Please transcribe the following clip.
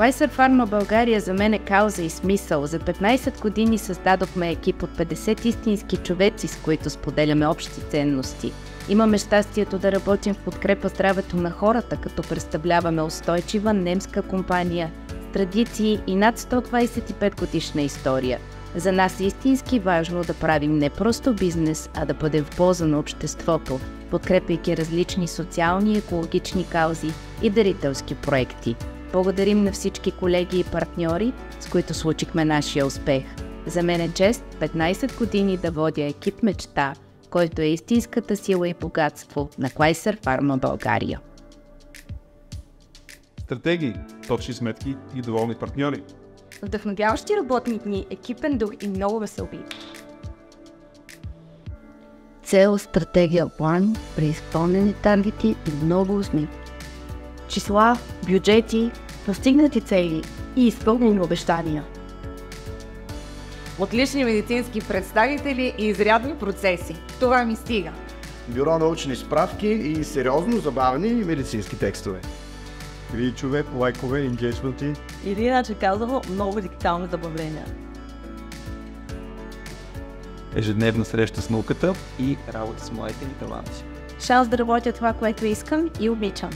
Quasar Pharma България за мен е кауза и смисъл. За 15 години създадохме екип от 50 истински човеци, с които споделяме общи ценности. Имаме щастието да работим в подкрепа здравето на хората, като представляваме устойчива немска компания с традиции и над 125 годишна история. За нас е истински важно да правим не просто бизнес, а да бъдем в полза на обществото, подкрепяйки различни социални и екологични каузи и дарителски проекти. Благодарим на всички колеги и партньори, с които случихме нашия успех. За мен е чест 15 години да водя екип мечта, който е истинската сила и богатство на Quasar Pharma България. Стратегии, точни сметки и доволни партньори. Вдъхновяващи работни дни, екипен дух и много веселби. Цел, стратегия, план, преизпълнени таргети и много усмивки. Числа, бюджети, постигнати цели и изпълнени обещания. Отлични медицински представители и изрядни процеси. Това ми стига. Бюро научни справки и сериозно забавени медицински текстове. Ричове, лайкове, енгейджменти. Или иначе казано, много дигитални забавления. Ежедневна среща с науката и работа с моите таланти. Шанс да работя това, което искам и обичам.